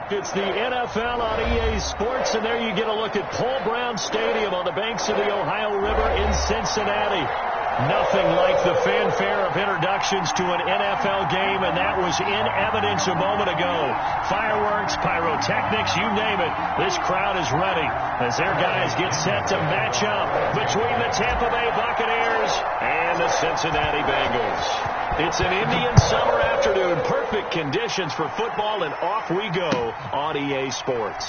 It's the NFL on EA Sports, and there you get a look at Paul Brown Stadium on the banks of the Ohio River in Cincinnati. Nothing like the fanfare of introductions to an NFL game, and that was in evidence a moment ago. Fireworks, pyrotechnics, you name it. This crowd is ready as their guys get set to match up between the Tampa Bay Buccaneers and the Cincinnati Bengals. It's an Indian summer afternoon. Perfect conditions for football, and off we go on EA Sports.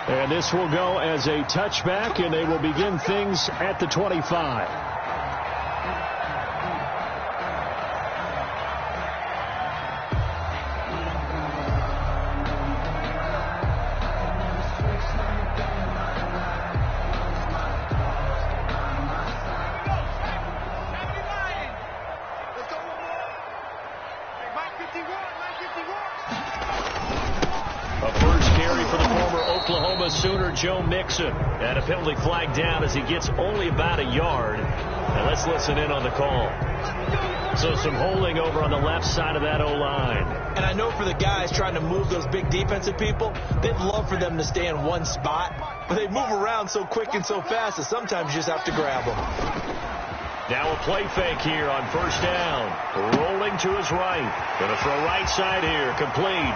And this will go as a touchback, and they will begin things at the 25. Joe Mixon, and a penalty flag down as he gets only about a yard. And let's listen in on the call. So some holding over on the left side of that O-line. And I know for the guys trying to move those big defensive people, they'd love for them to stay in one spot, but they move around so quick and so fast that sometimes you just have to grab them. Now a play fake here on first down. Rolling to his right. Going to throw right side here. Complete.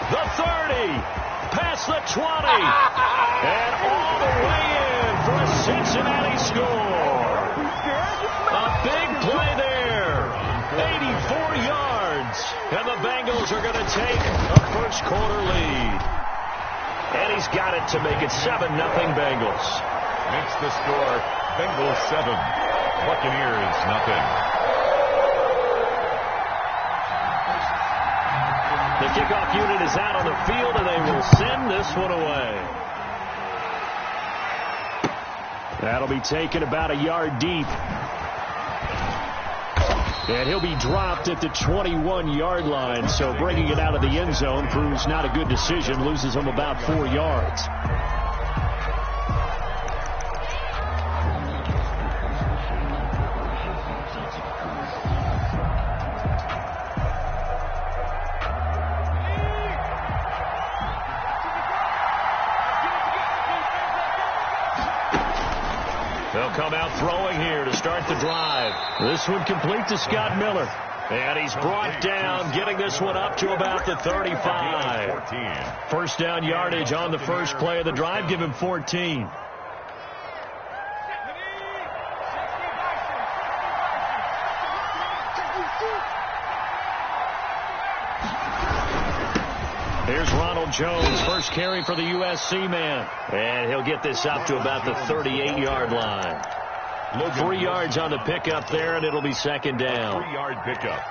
The 30. Past the 20, and all the way in for a Cincinnati score. A big play there, 84 yards, and the Bengals are going to take a first quarter lead. And he's got it to make it 7-0 Bengals. Makes the score Bengals 7, Buccaneers nothing. The kickoff unit is out on the field, and they will send this one away. That'll be taken about a yard deep. And he'll be dropped at the 21-yard line, so bringing it out of the end zone proves not a good decision, loses him about 4 yards. They'll come out throwing here to start the drive. This one complete to Scott Miller. And he's brought down, getting this one up to about the 35. First down yardage on the first play of the drive. Give him 14. Here's Ronald Jones, first carry for the USC man. And he'll get this up to about the 38-yard line. 3 yards on the pickup there, and it'll be second down. 3-yard pickup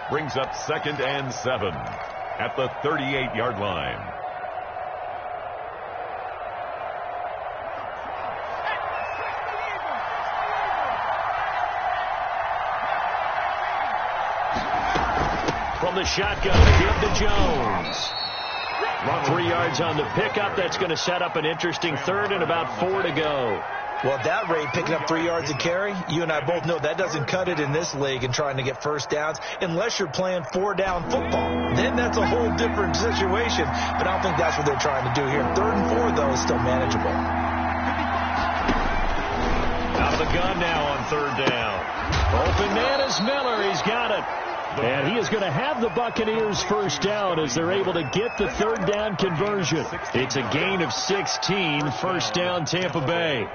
brings up 2nd and 7 at the 38-yard line. From the shotgun, give to Jones. 3 yards on the pickup. That's going to set up an interesting third and about 4 to go. Well, at that rate, picking up 3 yards a carry, you and I both know that doesn't cut it in this league and trying to get first downs unless you're playing 4-down football. Then that's a whole different situation, but I don't think that's what they're trying to do here. 3rd and 4, though, is still manageable. Out of the gun now on 3rd down. Open man is Miller. He's got it. And he is going to have the Buccaneers first down as they're able to get the 3rd down conversion. It's a gain of 16, first down Tampa Bay.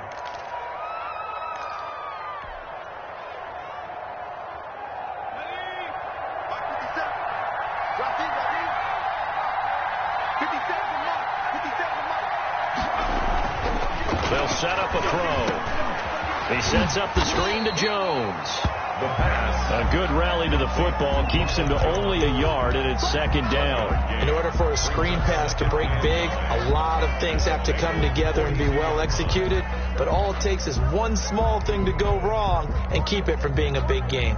They'll set up a throw. He sets up the screen to Jones. The pass. A good rally to the football keeps him to only a yard, and it's second down. In order for a screen pass to break big, a lot of things have to come together and be well executed, but all it takes is one small thing to go wrong and keep it from being a big game.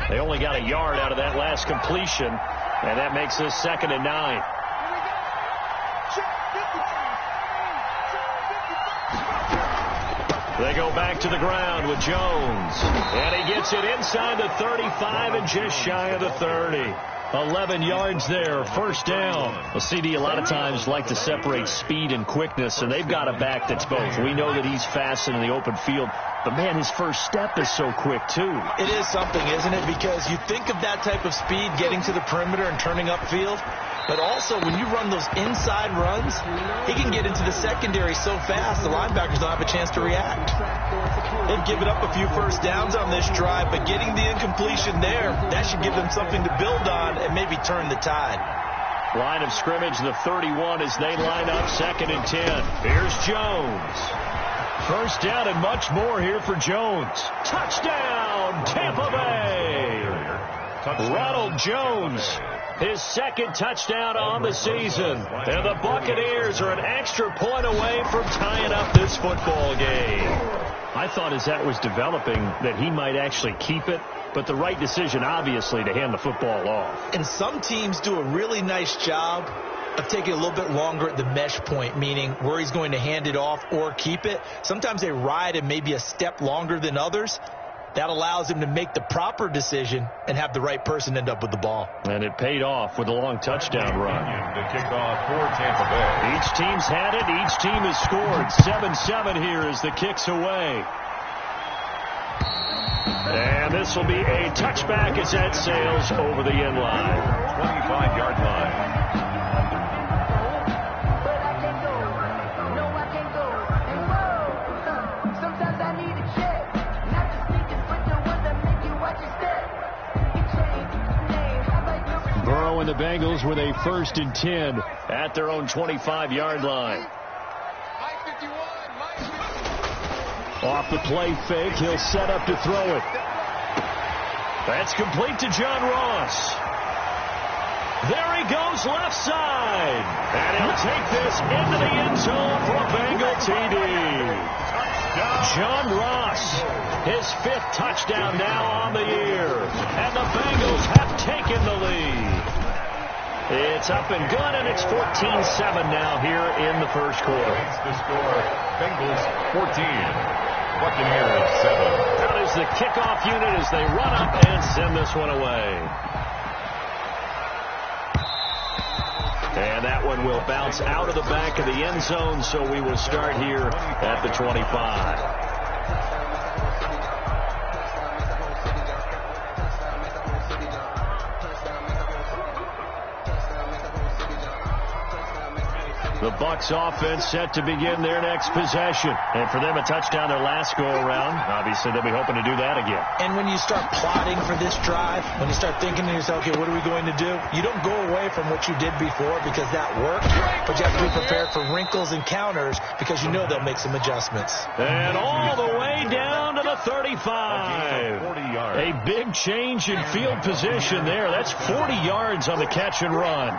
They only got a yard out of that last completion, and that makes this 2nd and 9. They go back to the ground with Jones. And he gets it inside the 35 and just shy of the 30. 11 yards there, first down. Well, CD a lot of times like to separate speed and quickness, and they've got a back that's both. We know that he's fast in the open field, but, man, his first step is so quick, too. It is something, isn't it? Because you think of that type of speed getting to the perimeter and turning upfield, but also when you run those inside runs, he can get into the secondary so fast the linebackers don't have a chance to react. They've given up a few first downs on this drive, but getting the incompletion there, that should give them something to build on and maybe turn the tide. Line of scrimmage, the 31 as they line up, 2nd and 10. Here's Jones. First down and much more here for Jones. Touchdown, Tampa Bay. Ronald Jones, his 2nd touchdown on the season. And the Buccaneers are an extra point away from tying up this football game. I thought as that was developing that he might actually keep it, but the right decision, obviously, to hand the football off. And some teams do a really nice job of taking a little bit longer at the mesh point, meaning where he's going to hand it off or keep it. Sometimes they ride him maybe a step longer than others. That allows him to make the proper decision and have the right person end up with the ball. And it paid off with a long touchdown run. The kickoff for Tampa Bay. Each team's had it. Each team has scored. 7-7 here as the kick's away. And this will be a touchback as that sails over the end line. 25-yard line. Burrow and the Bengals with a 1st and 10 at their own 25-yard line. Off the play fake, he'll set up to throw it. That's complete to John Ross. There he goes left side. And he'll take this into the end zone for a Bengal TD. John Ross, his 5th touchdown now on the year. And the Bengals have taken the lead. It's up and good, and it's 14-7 now here in the first quarter. The score, Bengals 14, Buccaneers 7. Out is the kickoff unit as they run up and send this one away. And that one will bounce out of the back of the end zone, so we will start here at the 25. The Bucs offense set to begin their next possession. And for them, a touchdown their last go-around. Obviously, they'll be hoping to do that again. And when you start plotting for this drive, when you start thinking to yourself, okay, what are we going to do? You don't go away from what you did before because that worked, but you have to be prepared for wrinkles and counters because you know they'll make some adjustments. And all the way down to the 35. 40 yards. A big change in field position there. That's 40 yards on the catch and run.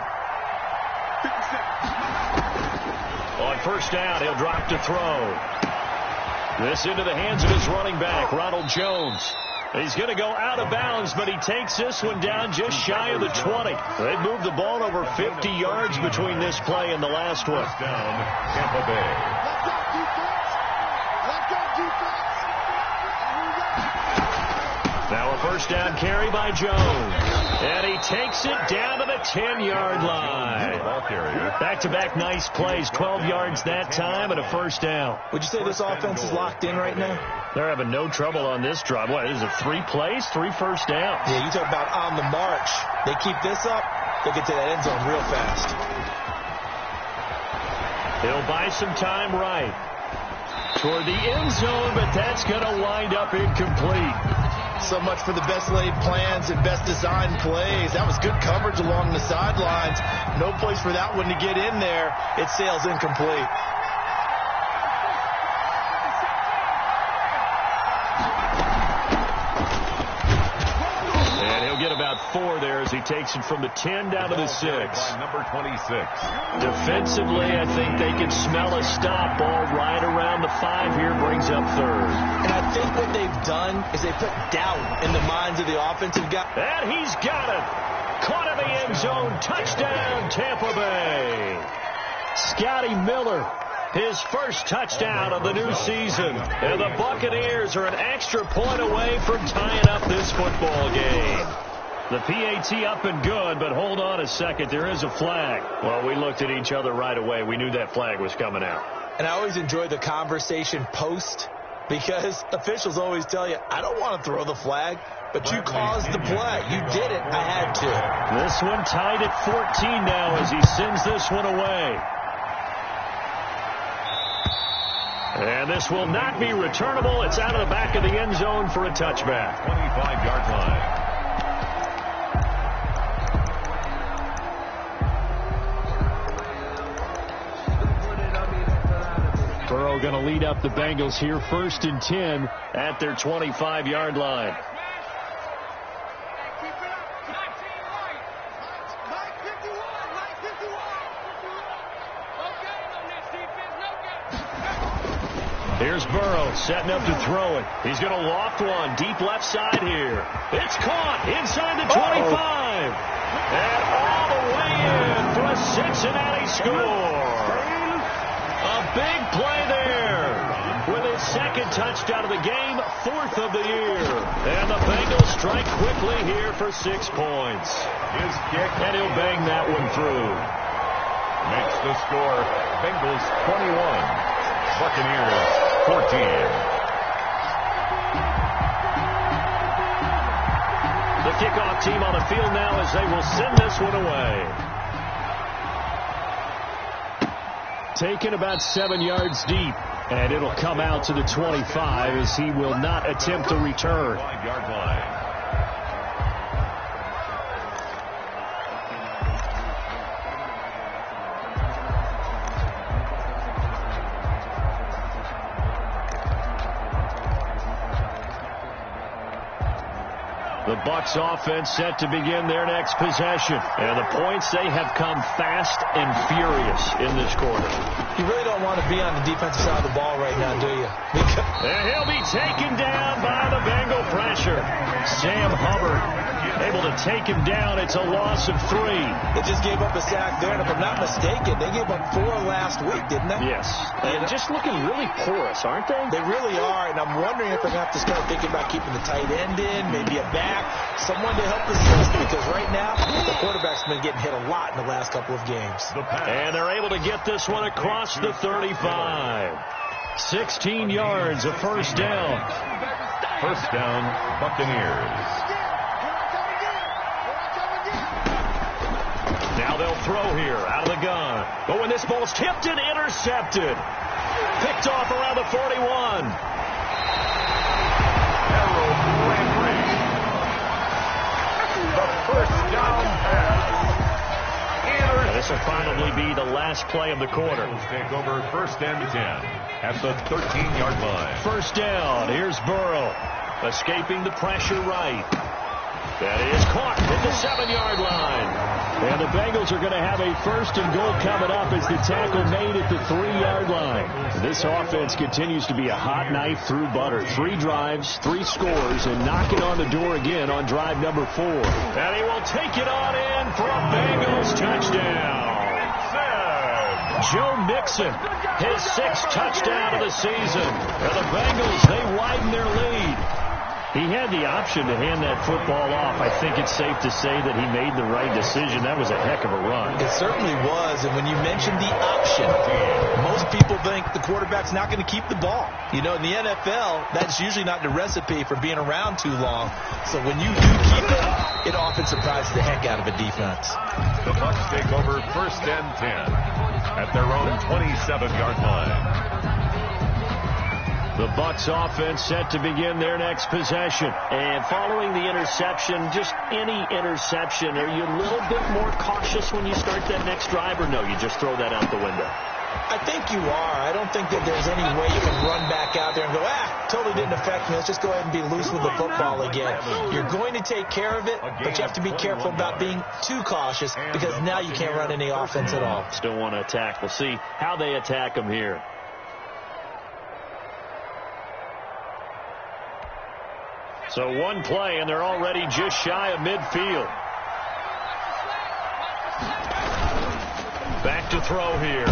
On first down, he'll drop to throw. This into the hands of his running back, Ronald Jones. He's going to go out of bounds, but he takes this one down just shy of the 20. They've moved the ball over 50 yards between this play and the last one. Down, Tampa Bay. Now a first down carry by Jones. And he takes it down to the 10-yard line. Back-to-back nice plays, 12 yards that time and a first down. Would you say this offense is locked in right now? They're having no trouble on this drive. What, is it 3 plays, 3 first downs? Yeah, you talk about on the march. They keep this up, they'll get to that end zone real fast. He'll buy some time right toward the end zone, but that's going to wind up incomplete. So much for the best laid plans and best designed plays. That was good coverage along the sidelines. No place for that one to get in there. It sails incomplete. And he'll get about 4 there as he takes it from the 10 down to the 6. Number 26. Defensively, I think they can smell a stop. Ball right around the 5 here, brings up 3rd. And I think what they've done is they put doubt in the minds of the offensive guy. And he's got it. Caught in the end zone. Touchdown, Tampa Bay. Scotty Miller his first touchdown of the new season. And the Buccaneers are an extra point away from tying up this football game. The PAT up and good, but hold on a second. There is a flag. Well, we looked at each other right away. We knew that flag was coming out. And I always enjoy the conversation post, because officials always tell you, I don't want to throw the flag, but you caused the play. You did it. I had to. This one tied at 14 now as he sends this one away. And this will not be returnable. It's out of the back of the end zone for a touchback. 25-yard line. Burrow going to lead up the Bengals here, 1st and 10 at their 25-yard line. Here's Burrow setting up to throw it. He's going to loft one deep left side here. It's caught inside the 25. And all the way in for a Cincinnati score. A big play there with his second touchdown of the game, 4th of the year. And the Bengals strike quickly here for 6 points. His kick. And he'll bang that one through. Makes the score Bengals 21. Buccaneers 14. The kickoff team on the field now as they will send this one away. Taken about 7 yards deep, and it'll come out to the 25 as he will not attempt to return. 5-yard line. The Bucs offense set to begin their next possession. And the points, they have come fast and furious in this quarter. You really don't want to be on the defensive side of the ball right now, do you? And he'll be taken down by the Bengal pressure. Sam Hubbard able to take him down. It's a loss of 3. They just gave up a sack there, and if I'm not mistaken, they gave up 4 last week, didn't they? Yes. And just looking really porous, aren't they? They really are, and I'm wondering if they're going to have to start thinking about keeping the tight end in, maybe a back, someone to help assist, because right now, the quarterback's been getting hit a lot in the last couple of games. And they're able to get this one across the 35. 16 yards, a first down. First down, Buccaneers. Now they'll throw here out of the gun. But when this ball's tipped and intercepted. Picked off around the 41. The first down pass. This will probably be the last play of the quarter. Take over 1st and 10 at the 13-yard line. First down. Here's Burrow. Escaping the pressure right. That is caught at the 7-yard line. And the Bengals are going to have a 1st and goal coming up as the tackle made at the 3-yard line. This offense continues to be a hot knife through butter. 3 drives, 3 scores, and knocking on the door again on drive number 4. And he will take it on in for a Bengals touchdown. Joe Mixon, his 6th touchdown of the season. And the Bengals, they widen their lead. He had the option to hand that football off. I think it's safe to say that he made the right decision. That was a heck of a run. It certainly was. And when you mentioned the option, most people think the quarterback's not going to keep the ball. You know, in the NFL, that's usually not the recipe for being around too long. So when you do keep it, it often surprises the heck out of a defense. The Bucs take over 1st and 10 at their own 27-yard line. The Bucs offense set to begin their next possession. And following the interception, just any interception, are you a little bit more cautious when you start that next drive, or no, you just throw that out the window? I think you are. I don't think that there's any way you can run back out there and go, totally didn't affect me. Let's just go ahead and be loose with the football again. You're going to take care of it, but you have to be careful about being too cautious because now you can't run any offense at all. Still want to attack. We'll see how they attack them here. So one play, and they're already just shy of midfield. Back to throw here.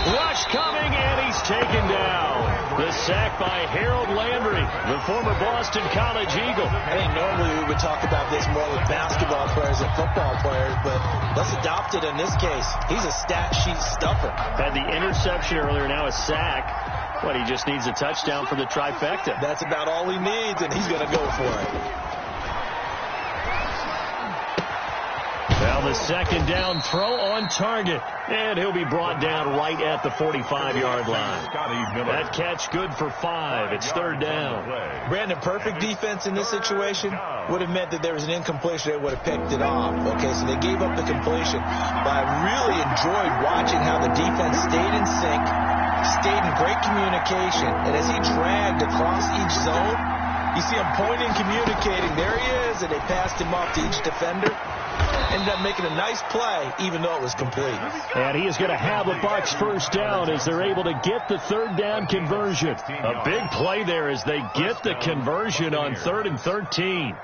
Rush coming, and he's taken down. The sack by Harold Landry, the former Boston College Eagle. I think normally we would talk about this more with basketball players and football players, but let's adopt it in this case. He's a stat sheet stuffer. Had the interception earlier, now a sack. But he just needs a touchdown for the trifecta. That's about all he needs, and he's going to go for it. Well, the second down throw on target. And he'll be brought down right at the 45-yard line. That catch good for 5. It's third down. Brandon, perfect defense in this situation would have meant that there was an incompletion. They would have picked it off. Okay, so they gave up the completion. But I really enjoyed watching how the defense stayed in sync, stayed in great communication, and as he dragged across each zone, you see him pointing, communicating. There he is, and they passed him off to each defender. Ended up making a nice play, even though it was complete. And he is going to have the Bucs first down as they're able to get the third down conversion. A big play there as they get the conversion on 3rd and 13.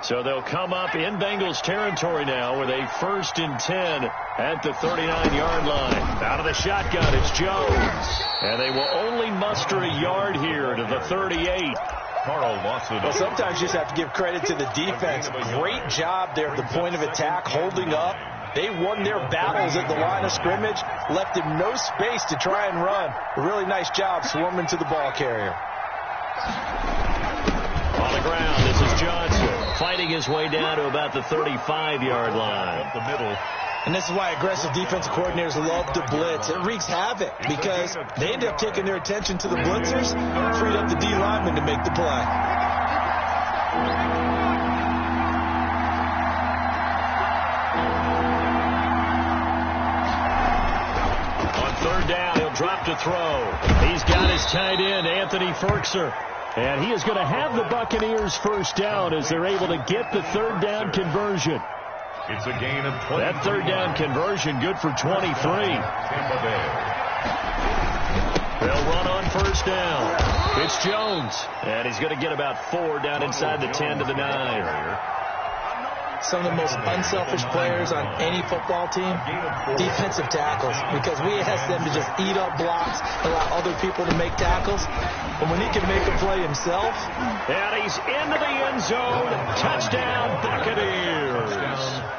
So they'll come up in Bengals territory now with a 1st and 10 at the 39-yard line. Out of the shotgun, it's Jones. And they will only muster a yard here to the 38. Well, sometimes you just have to give credit to the defense. Great job there at the point of attack, holding up. They won their battles at the line of scrimmage, left him no space to try and run. A really nice job swarming to the ball carrier. On the ground, this is Johnson, fighting his way down to about the 35-yard line. Up the middle. And this is why aggressive defensive coordinators love to blitz. It wreaks havoc because they end up taking their attention to the blitzers, freed up the D lineman to make the play. On third down, he'll drop to throw. He's got his tight end, Anthony Ferkser. And he is going to have the Buccaneers first down as they're able to get the third down conversion. It's a gain of 20. That third down conversion good for 23. They'll run on first down. It's Jones. And he's going to get about 4 down inside the 10 to the 9. Some of the most unselfish players on any football team, defensive tackles, because we ask them to just eat up blocks, allow other people to make tackles. And when he can make a play himself. And he's into the end zone. Touchdown, Buccaneers.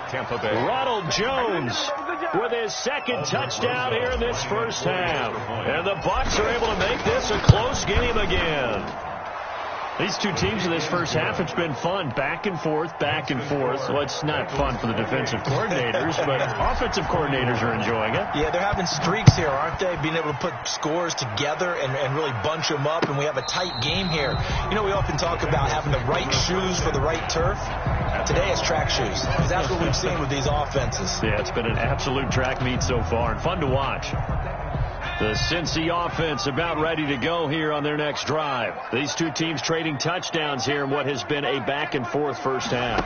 Tampa Bay. Ronald Jones with his second touchdown here in this first half. And the Bucs are able to make this a close game again. These two teams in this first half, it's been fun. Back and forth, back and forth. Well, it's not fun for the defensive coordinators, but offensive coordinators are enjoying it. Yeah, they're having streaks here, aren't they? Being able to put scores together and really bunch them up, and we have a tight game here. You know, we often talk about having the right shoes for the right turf. Today it's track shoes. That's what we've seen with these offenses. Yeah, it's been an absolute track meet so far, and fun to watch. The Cincy offense about ready to go here on their next drive. These two teams trading touchdowns here in what has been a back-and-forth first half.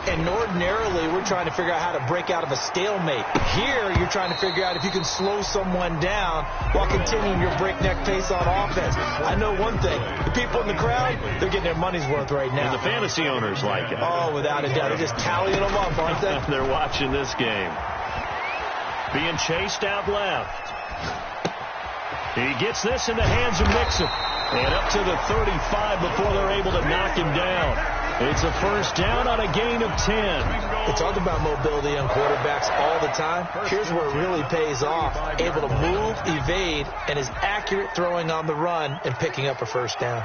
And ordinarily, we're trying to figure out how to break out of a stalemate. Here, you're trying to figure out if you can slow someone down while continuing your breakneck pace on offense. I know one thing. The people in the crowd, they're getting their money's worth right now. And the fantasy owners like it. Oh, without a doubt. They're just tallying them up, aren't they? They're watching this game. Being chased out left. He gets this in the hands of Mixon. And up to the 35 before they're able to knock him down. It's a first down on a gain of 10. We talk about mobility on quarterbacks all the time. Here's where it really pays off. Able to move, evade, and is accurate throwing on the run and picking up a first down.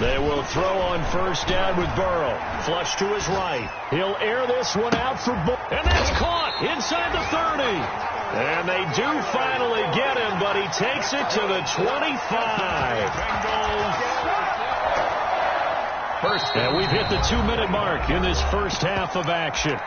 They will throw on first down with Burrow. Flush to his right. He'll air this one out for Bull. And that's caught inside the 30. And they do finally get him, but he takes it to the 25. And we've hit the 2-minute mark in this first half of action.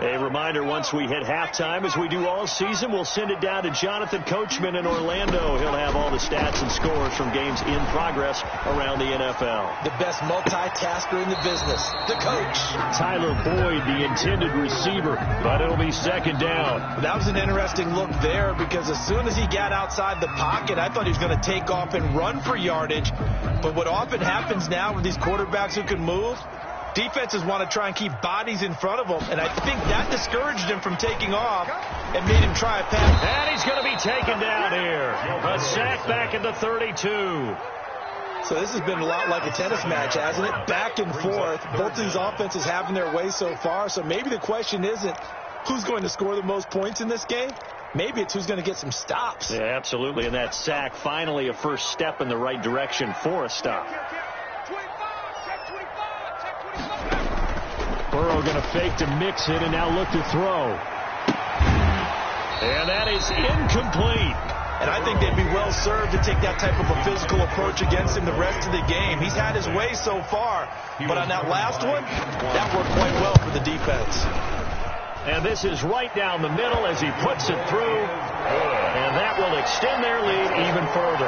A reminder, once we hit halftime, as we do all season, we'll send it down to Jonathan Coachman in Orlando. He'll have all the stats and scores from games in progress around the NFL. The best multitasker in the business, the coach. Tyler Boyd, the intended receiver, but it'll be second down. That was an interesting look there because as soon as he got outside the pocket, I thought he was going to take off and run for yardage. But what often happens now with these quarterbacks who can move, defenses want to try and keep bodies in front of them, and I think that discouraged him from taking off and made him try a pass. And he's going to be taken down here. A sack back at the 32. So this has been a lot like a tennis match, hasn't it? Back and forth. Both of these offenses having their way so far, so maybe the question isn't who's going to score the most points in this game. Maybe it's who's going to get some stops. Yeah, absolutely, and that sack finally a first step in the right direction for a stop. Burrow going to fake to mix it and now look to throw. And that is incomplete. And I think they'd be well served to take that type of a physical approach against him the rest of the game. He's had his way so far, but on that last one, that worked quite well for the defense. And this is right down the middle as he puts it through. And that will extend their lead even further.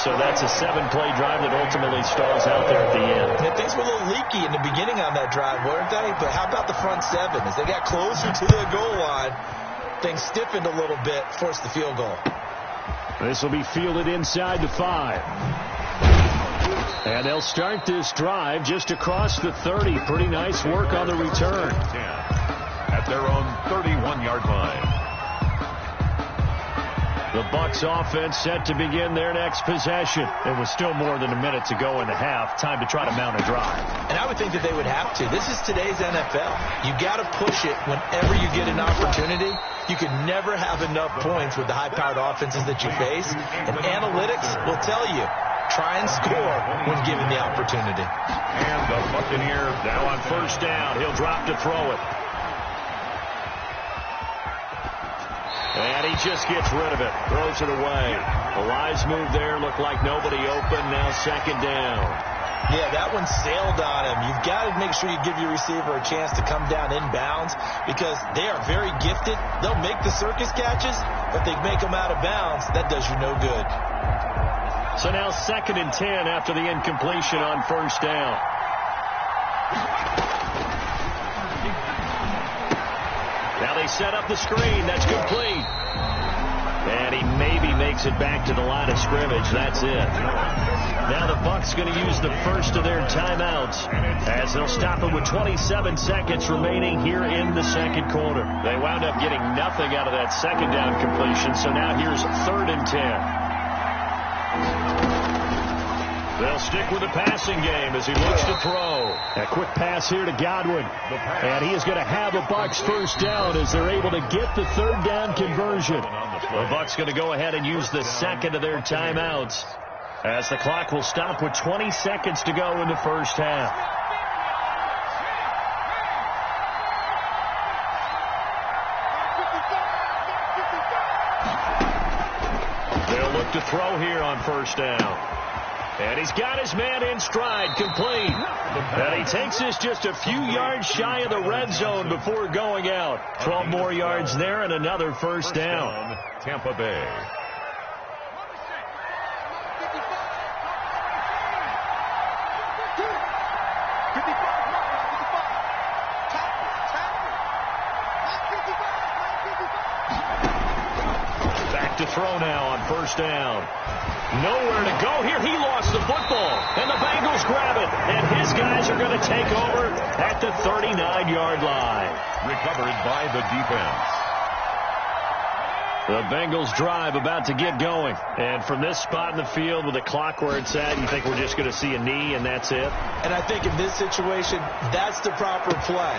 So that's a 7-play drive that ultimately stalls out there at the end. And things were a little leaky in the beginning on that drive, weren't they? But how about the front seven? As they got closer to the goal line, things stiffened a little bit, forced the field goal. This will be fielded inside the 5. And they'll start this drive just across the 30. Pretty nice work on the return. At their own 31-yard line. The Bucs offense set to begin their next possession. It was still more than a minute to go in the half. Time to try to mount a drive. And I would think that they would have to. This is today's NFL. You got to push it whenever you get an opportunity. You can never have enough points with the high-powered offenses that you face. And analytics will tell you, try and score when given the opportunity. And the Buccaneers now on first down. He'll drop to throw it. And he just gets rid of it. Throws it away. The Lions move there. Looked like nobody open. Now second down. Yeah, that one sailed on him. You've got to make sure you give your receiver a chance to come down inbounds because they are very gifted. They'll make the circus catches, but they make them out of bounds. That does you no good. So now 2nd and 10 after the incompletion on first down. Now they set up the screen. That's complete. And he maybe makes it back to the line of scrimmage. That's it. Now the Bucs going to use the first of their timeouts as they'll stop it with 27 seconds remaining here in the second quarter. They wound up getting nothing out of that second down completion, so now here's 3rd and 10. They'll stick with the passing game as he looks to throw. A quick pass here to Godwin. And he is going to have a Bucs first down as they're able to get the 3rd down conversion. The Bucs going to go ahead and use the second of their timeouts as the clock will stop with 20 seconds to go in the first half. They'll look to throw here on first down. And he's got his man in stride, complete. And he takes this just a few yards shy of the red zone before going out. 12 more yards there and another first down. Tampa Bay. Back to throw now on first down. Nowhere to go here. He lost the football. And the Bengals grab it. And his guys are going to take over at the 39-yard line. Recovered by the defense. The Bengals drive about to get going. And from this spot in the field with the clock where it's at, you think we're just going to see a knee and that's it? And I think in this situation, that's the proper play.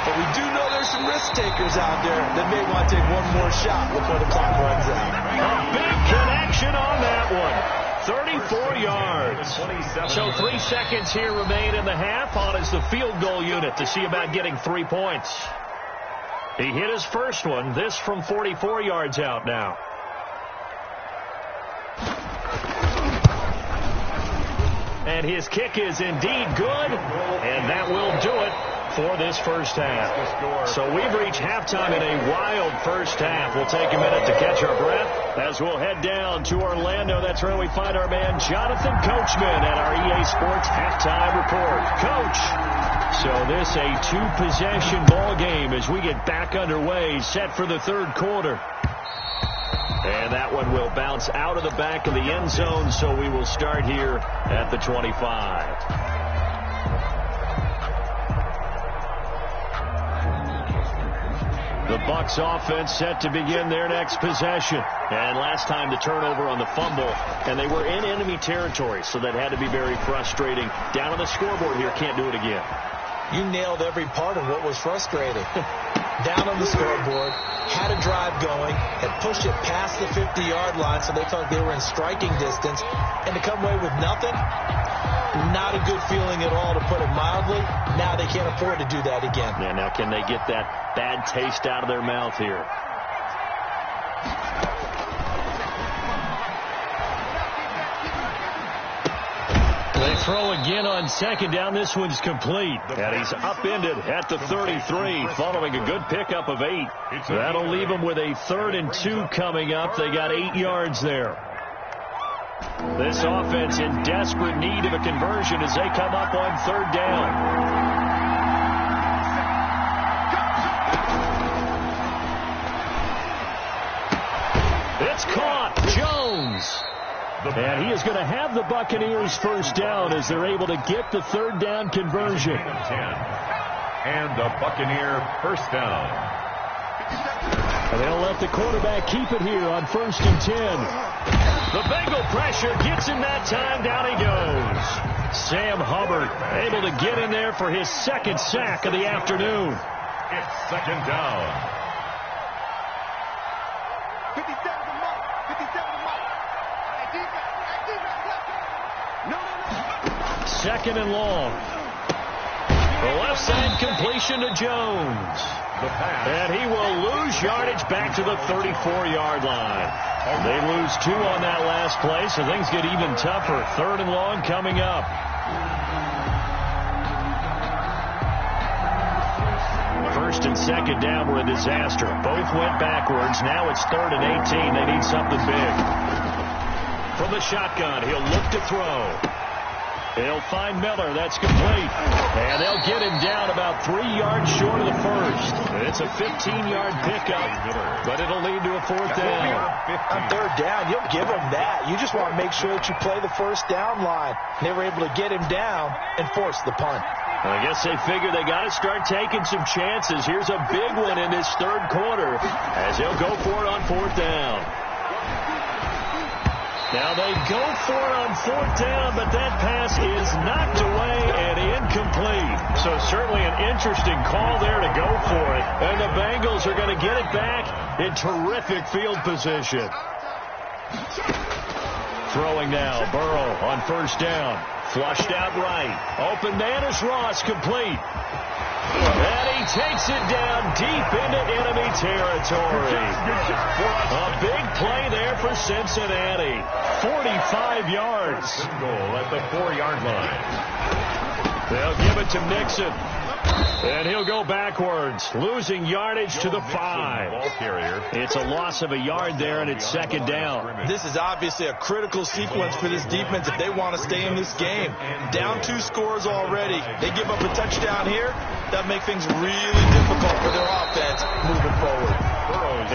But we do know there's some risk takers out there that may want to take one more shot before the clock runs out. A big connection on that one. 34 yards. So 3 seconds here remain in the half on as the field goal unit to see about getting 3 points. He hit his first one. This from 44 yards out now. And his kick is indeed good. And that will do it for this first half. So we've reached halftime in a wild first half. We'll take a minute to catch our breath as we'll head down to Orlando. That's where we find our man Jonathan Coachman at our EA Sports Halftime Report. Coach, so this a two-possession ball game as we get back underway, set for the third quarter. And that one will bounce out of the back of the end zone, so we will start here at the 25. The Bucs offense set to begin their next possession. And last time the turnover on the fumble, and they were in enemy territory, so that had to be very frustrating. Down on the scoreboard here, can't do it again. You nailed every part of what was frustrating. Down on the scoreboard, had a drive going, had pushed it past the 50-yard line so they felt they were in striking distance, and to come away with nothing, not a good feeling at all, to put it mildly. Now they can't afford to do that again. Yeah, now can they get that bad taste out of their mouth here? They throw again on second down. This one's complete. And he's upended at the 33 following a good pickup of 8. That'll leave them with a 3rd and 2 coming up. They got 8 yards there. This offense in desperate need of a conversion as they come up on 3rd down. It's caught. Jones. And he is going to have the Buccaneers first down as they're able to get the 3rd down conversion. 10. And the Buccaneer first down. And they'll let the quarterback keep it here on 1st and 10. The Bengal pressure gets him that time. Down he goes. Sam Hubbard able to get in there for his 2nd sack of the afternoon. It's 2nd down. 2nd and long. The left side completion to Jones. And he will lose yardage back to the 34-yard line. They lose 2 on that last play, so things get even tougher. 3rd and long coming up. First and 2nd down were a disaster. Both went backwards. Now it's 3rd and 18. They need something big. From the shotgun, he'll look to throw. He'll find Miller. That's complete. And they'll get him down about 3 yards short of the first. It's a 15-yard pickup, but it'll lead to a 4th down. On 3rd down, you'll give them that. You just want to make sure that you play the first down line. They were able to get him down and force the punt. I guess they figure they got to start taking some chances. Here's a big one in this 3rd quarter as they'll go for it on 4th down. Now they go for it on 4th down, but that pass is knocked away and incomplete. So certainly an interesting call there to go for it. And the Bengals are going to get it back in terrific field position. Throwing now, Burrow on 1st down. Flushed out right. Open man is Ross, complete. And he takes it down deep into enemy territory. A big play there for Cincinnati. 45 yards. Goal at the 4-yard line. They'll give it to Nixon. And he'll go backwards, losing yardage to the 5. Ball carrier. It's a loss of a yard there, and it's 2nd down. This is obviously a critical sequence for this defense if they want to stay in this game. Down 2 scores already. They give up a touchdown here. That make things really difficult for their offense moving forward.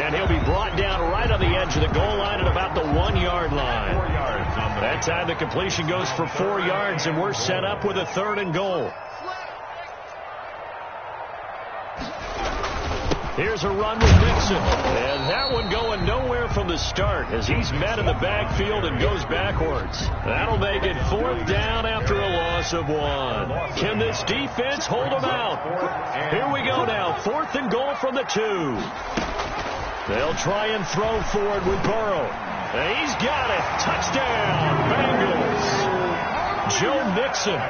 And he'll be brought down right on the edge of the goal line at about the 1-yard line. 4 yards on the that time the completion goes for 4 yards, and we're set up with a 3rd and goal. Here's a run with Nixon. And that one going nowhere from the start as he's met in the backfield and goes backwards. That'll make it 4th down after a loss of 1. Can this defense hold them out? Here we go now. 4th and goal from the 2. They'll try and throw forward with Burrow. And he's got it. Touchdown, Bengals. Joe Mixon.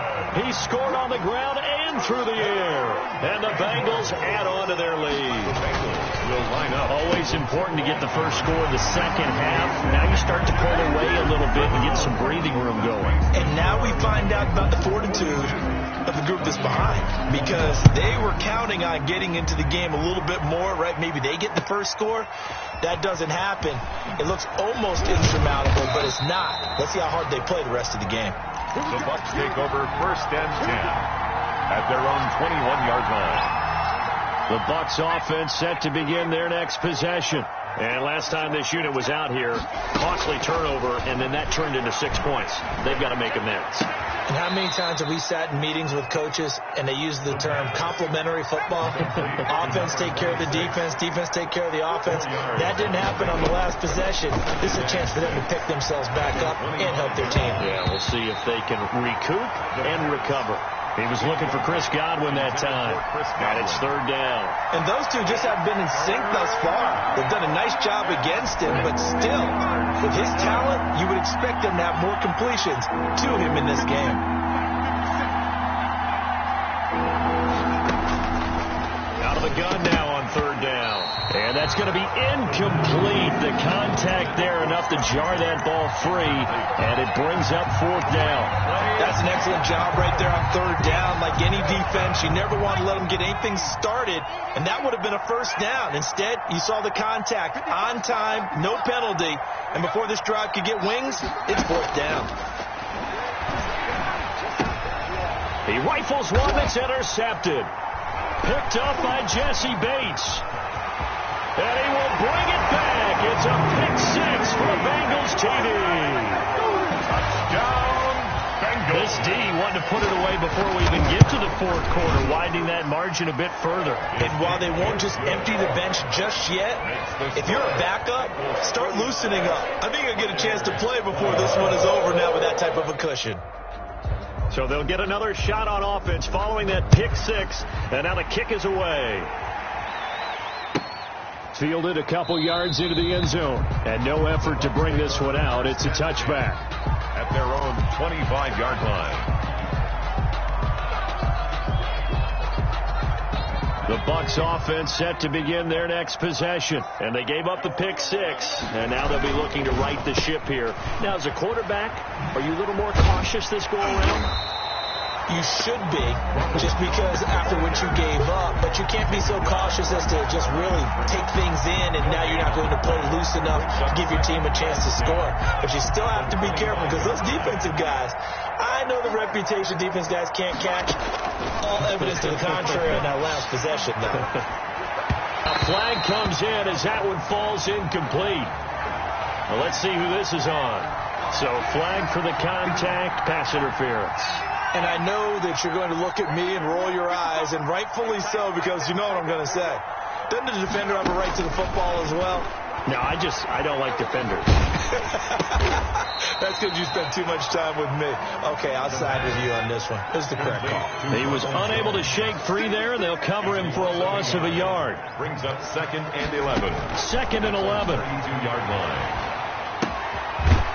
He scored on the ground and through the air. And the Bengals add on to their lead. will line up. Always important to get the first score in the second half. Now you start to pull away a little bit and get some breathing room going. And now we find out about the fortitude of the group that's behind. because they were counting on getting into the game a little bit more, right? Maybe they get the first score. That doesn't happen. It looks almost insurmountable, but it's not. Let's see how hard they play the rest of the game. The Bucs take over 1st and 10 at their own 21-yard line. The Bucs offense set to begin their next possession. And last time this unit was out here, costly turnover, and then that turned into 6 points. They've got to make amends. And how many times have we sat in meetings with coaches and they use the term complementary football? Offense take care of the defense, defense take care of the offense. That didn't happen on the last possession. This is a chance for them to pick themselves back up and help their team. Yeah, we'll see if they can recoup and recover. He was looking for Chris Godwin that time. And it's 3rd down. And those two just have been in sync thus far. They've done a nice job against him, but still, with his talent, you would expect them to have more completions to him in this game. Out of the gun now on 3rd down. And that's going to be incomplete. The contact there enough to jar that ball free. And it brings up 4th down. That's an excellent job right there on 3rd down. Like any defense, you never want to let them get anything started. And that would have been a 1st down. Instead, you saw the contact on time, no penalty. And before this drive could get wings, it's 4th down. He rifles one that's intercepted. Picked up by Jesse Bates. And he will bring it back. It's a pick 6 for Bengals TD. Touchdown, Bengals. This D wanted to put it away before we even get to the 4th quarter, widening that margin a bit further. And while they won't just empty the bench just yet, if you're a backup, start loosening up. I think you'll get a chance to play before this one is over now with that type of a cushion. So they'll get another shot on offense following that pick 6, and now the kick is away. Fielded a couple yards into the end zone, and no effort to bring this one out. It's a touchback. At their own 25-yard line. The Bucs offense set to begin their next possession, and they gave up the pick 6, and now they'll be looking to right the ship here. Now, as a quarterback, are you a little more cautious this go around? You should be, just because after what you gave up, but you can't be so cautious as to just really take things in, and now you're not going to play loose enough to give your team a chance to score. But you still have to be careful, because those defensive guys, I know the reputation defense guys can't catch. All evidence to the contrary on that last possession, though. A flag comes in as that one falls incomplete. Well, let's see who this is on. So flag for the contact, pass interference. And I know that you're going to look at me and roll your eyes, and rightfully so, because you know what I'm going to say. Doesn't the defender have a right to the football as well? No, I don't like defenders. That's because you spent too much time with me. Okay, I'll side with you on this one. This is the correct call. He was unable to shake free there, and they'll cover him for a loss of a yard. Brings up 2nd and 11. 2nd and 11. 32-yard line.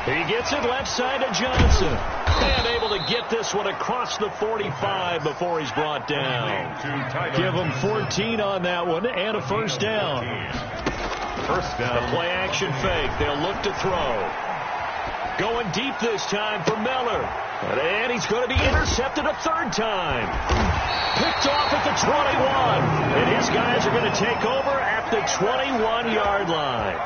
He gets it left side to Johnson. And able to get this one across the 45 before he's brought down. Give him 14 on that one and a 1st down. 1st down. The play action fake. They'll look to throw. Going deep this time for Miller. And he's going to be intercepted a 3rd time. Picked off at the 21. And his guys are going to take over at the 21-yard line.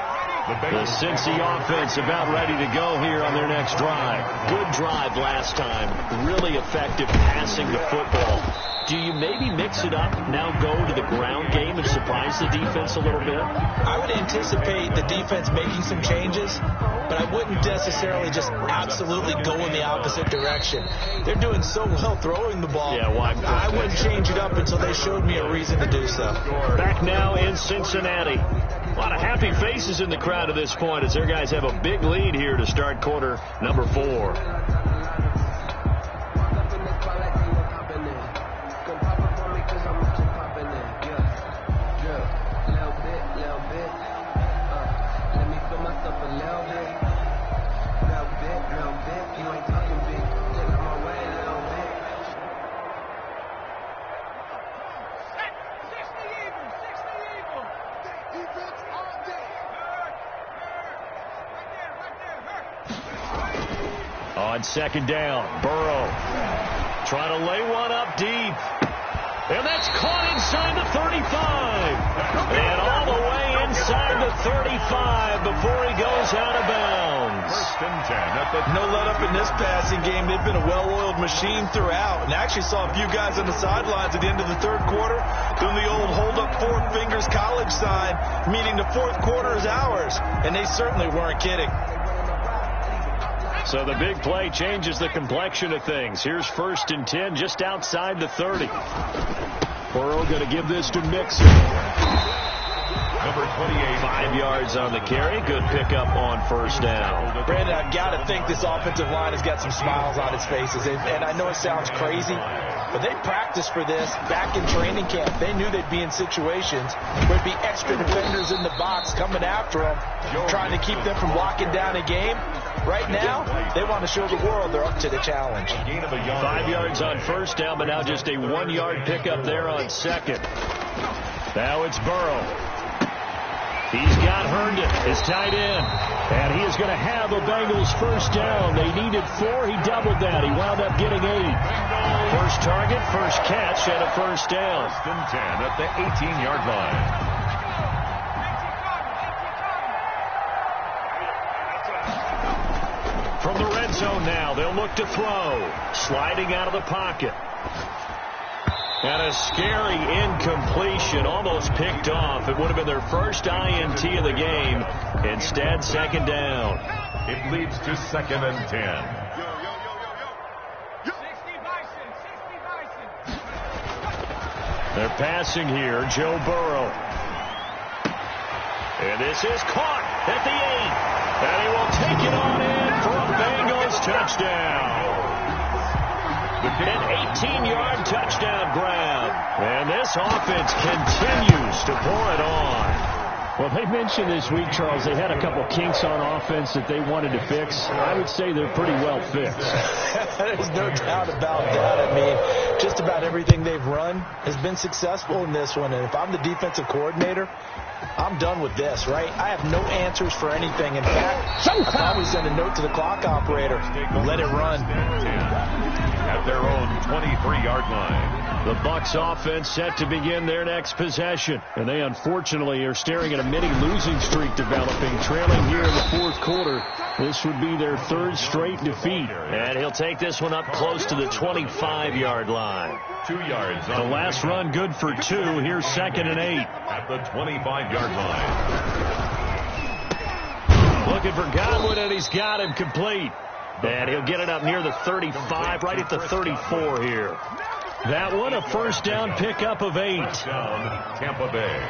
The Cincy offense about ready to go here on their next drive. Good drive last time. Really effective passing the football. Do you maybe mix it up, now go to the ground game and surprise the defense a little bit? I would anticipate the defense making some changes, but I wouldn't necessarily just absolutely go in the opposite direction. They're doing so well throwing the ball. Yeah, well, I wouldn't change it up until they showed me a reason to do so. Back now in Cincinnati. A lot of happy faces in the crowd at this point as their guys have a big lead here to start quarter number 4. On 2nd down, Burrow trying to lay one up deep. And that's caught inside the 35. And all the way inside the 35 before he goes out of bounds. First and 10. No let up in this passing game. They've been a well-oiled machine throughout. And I actually saw a few guys on the sidelines at the end of the third quarter doing the old hold up four fingers college sign, meaning the fourth quarter is ours. And they certainly weren't kidding. So the big play changes the complexion of things. Here's first and 10 just outside the 30. Burrow going to give this to Mixon. Number 28. 5 yards on the carry. Good pickup on first down. Brandon, I've got to think this offensive line has got some smiles on its faces. And I know it sounds crazy, but they practiced for this back in training camp. They knew they'd be in situations where it'd be extra defenders in the box coming after them, trying to keep them from locking down a game. Right now, they want to show the world they're up to the challenge. 5 yards on first down, but now just a 1 yard pickup there on second. Now it's Burrow. He's got Herndon, his tight end. And he is going to have a Bengals first down. They needed 4. He doubled that. He wound up getting 8. First target, first catch, and a first down. First and 10 at the 18-yard line. From the red zone now, they'll look to throw. Sliding out of the pocket. And a scary incompletion, almost picked off. It would have been their first INT of the game. Instead, second down. It leads to second and 10. They're passing here, Joe Burrow. And this is caught at the 8. And he will take it on in for a Bengals touchdown. An 18-yard touchdown grab. And this offense continues to pour it on. Well, they mentioned this week, Charles, they had a couple kinks on offense that they wanted to fix. I would say they're pretty well fixed. There's no doubt about that. I mean, just about everything they've run has been successful in this one. And if I'm the defensive coordinator, I'm done with this, right? I have no answers for anything. In fact, I'll probably send a note to the clock operator. Let it run. At their own 23-yard line. The Bucs offense set to begin their next possession. And they unfortunately are staring at a mini losing streak developing, trailing here in the fourth quarter. This would be their third straight defeat. And he'll take this one up close to the 25-yard line. 2 yards. The last run good for 2. Here's second and 8. At the 25-yard line. Looking for Godwin, and he's got him complete. And he'll get it up near the 35, right at the 34 here. That one, a first down pickup of 8. First down, Tampa Bay.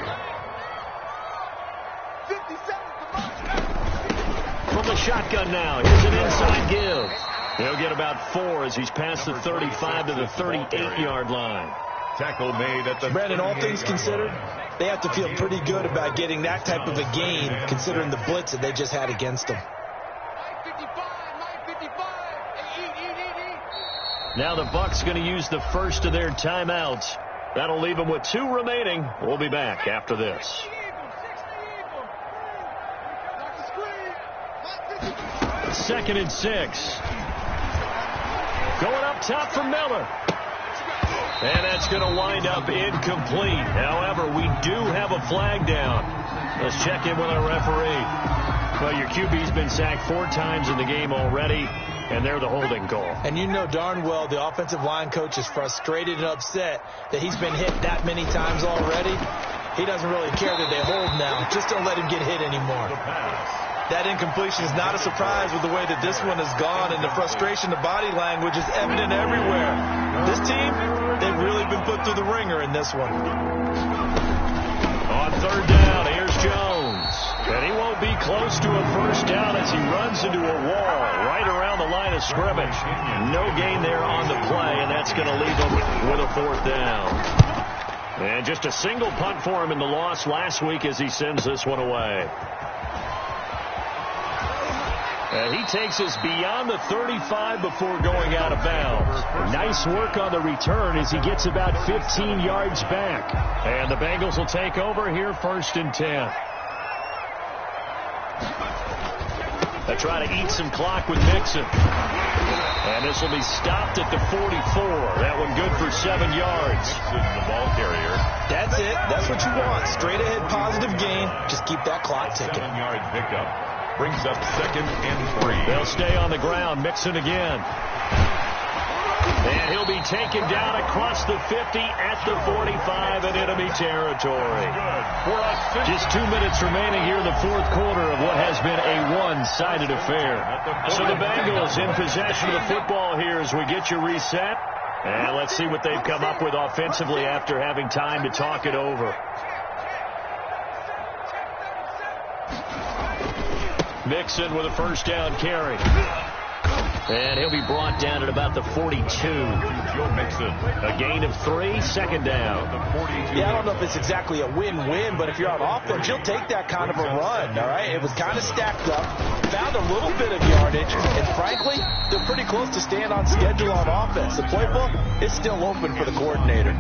From the shotgun now, here's an inside give. He'll get about 4 as he's past the 35 to the 38-yard line. Tackle made at the... Brandon, all things considered, they have to feel pretty good about getting that type of a gain, considering the blitz that they just had against them. Now the Bucs going to use the first of their timeouts. That'll leave them with 2 remaining. We'll be back after this. Second and 6. Going up top for Miller. And that's going to wind up incomplete. However, we do have a flag down. Let's check in with our referee. Well, your QB's been sacked 4 times in the game already, and they're the holding call. And you know darn well the offensive line coach is frustrated and upset that he's been hit that many times already. He doesn't really care that they hold now. Just don't let him get hit anymore. That incompletion is not a surprise with the way that this one has gone, and the frustration, the body language is evident everywhere. This team, they've really been put through the ringer in this one. On third down, here's Jones. And he won't be close to a first down as he runs into a wall right around the line of scrimmage. No gain there on the play, and that's going to leave him with a fourth down. And just a single punt for him in the loss last week as he sends this one away. And he takes us beyond the 35 before going out of bounds. Nice work on the return as he gets about 15 yards back. And the Bengals will take over here first and 10. They try to eat some clock with Mixon. And this will be stopped at the 44. That one good for 7 yards. The ball carrier. That's it. That's what you want. Straight ahead positive gain. Just keep that clock ticking. 7-yard pickup. Brings up 2nd and 3. They'll stay on the ground. Mixon again. And he'll be taken down across the 50 at the 45 in enemy territory. Just 2 minutes remaining here in the fourth quarter of what has been a one-sided affair. So the Bengals in possession of the football here as we get you reset. And let's see what they've come up with offensively after having time to talk it over. Mixon with a first down carry. And he'll be brought down at about the 42. A gain of 3, second down. Yeah, I don't know if it's exactly a win-win, but if you're on offense, you'll take that kind of a run, all right? It was kind of stacked up, found a little bit of yardage, and frankly, they're pretty close to staying on schedule on offense. The playbook is still open for the coordinator.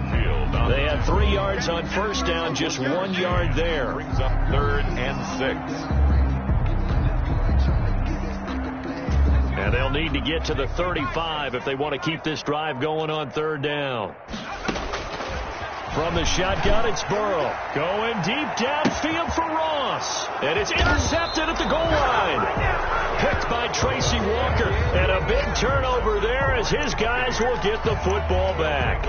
They had 3 yards on first down, just 1 yard there. Brings up 3rd and 6. And they'll need to get to the 35 if they want to keep this drive going on 3rd down. From the shotgun, it's Burrow. Going deep downfield for Ross. And it's intercepted at the goal line. Picked by Tracy Walker. And a big turnover there as his guys will get the football back.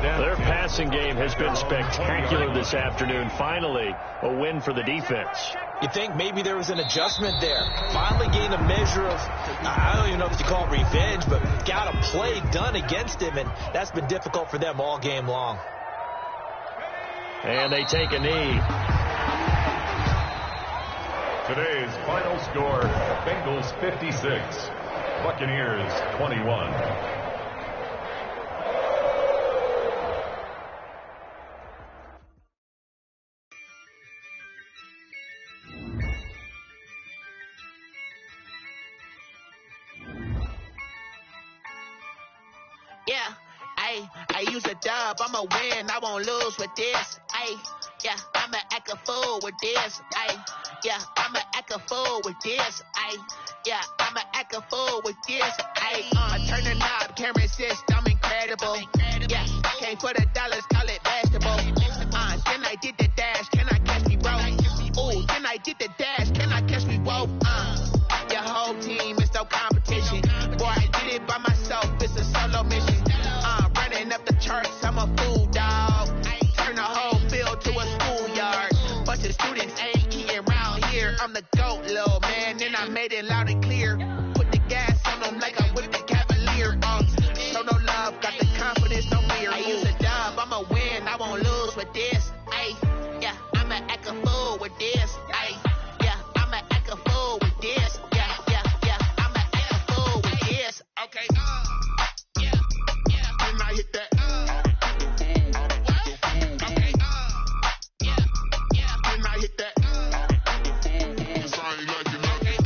Their passing game has been spectacular this afternoon. Finally, a win for the defense. You think maybe there was an adjustment there. Finally gained a measure of, I don't even know if you call it revenge, but got a play done against him, and that's been difficult for them all game long. And they take a knee. Today's final score, Bengals 56, Buccaneers 21. I use a dub, I'ma win, I won't lose with this. Yeah, I'ma act a fool with this. Yeah, I'ma act a fool with this. Yeah, I'ma act a fool with this. Turn the knob, camera assist, I'm incredible. Yeah, came for the dollars, call it basketball. Then I did the dash, can I catch me, bro? Ooh, then I did the dash, can I catch me, whoa? Your whole team is no competition. Boy, I did it by myself, it's a solo mission. Running up the charts, I'm a fool, dog. Turn the whole field to a schoolyard. Bunch of students ain't eating around here. I'm the GOAT, little man, and I made it loud and clear. Put the gas on them like I whipped the Cavalier. Show no love, got the confidence, no fear. I use a dub, I'ma win, I won't lose with this. Yeah, I'ma act a fool with this. Yeah, I'ma act a fool with this. Yeah, I'ma act a fool with this. Okay, and I hit that. And I hit that. Cause I ain't like it nothing.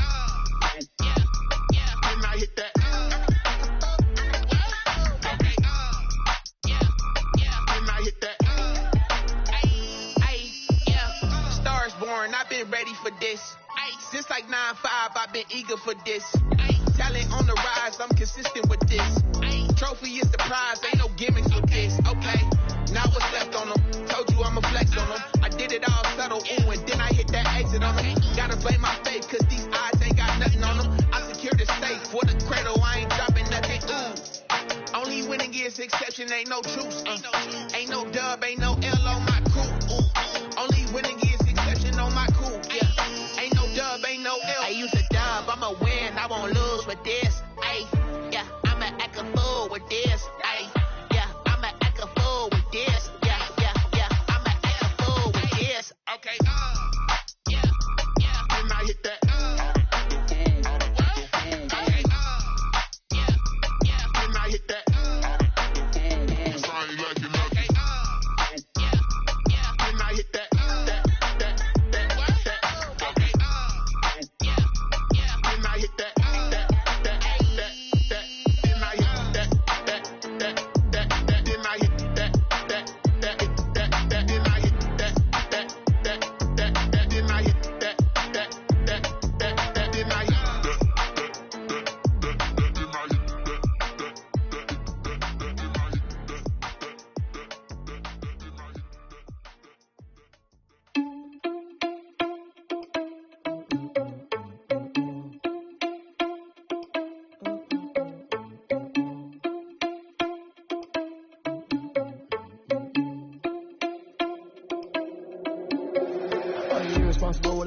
And I hit that. And I hit that. Stars born, I've been ready for this. Since like 9-5, I've been eager for this. Talent on the rise, I'm consistent with this. Trophy is the prize, ain't no gimmicks with this. Okay, now what's left on them? Told you I'ma flex on them. I did it all subtle, ooh, and then I hit that exit on them. Gotta blame my faith, cause these odds ain't got nothing on them. I secure the safe for the cradle, I ain't dropping nothing, ooh. Only winning is exception, ain't no truce. Ain't no dub, ain't no L on my crew, ooh. Only winning is exception on my crew, yeah. Ain't no dub, ain't no L. I use a dub, I'ma win, I won't lose with this. Yeah, I'ma act a fool with this. Yeah, I'ma act a fool with this. Yeah, I'ma act a fool with this. Okay, and I hit that. Okay, and I hit that. Cause I ain't like it nothing.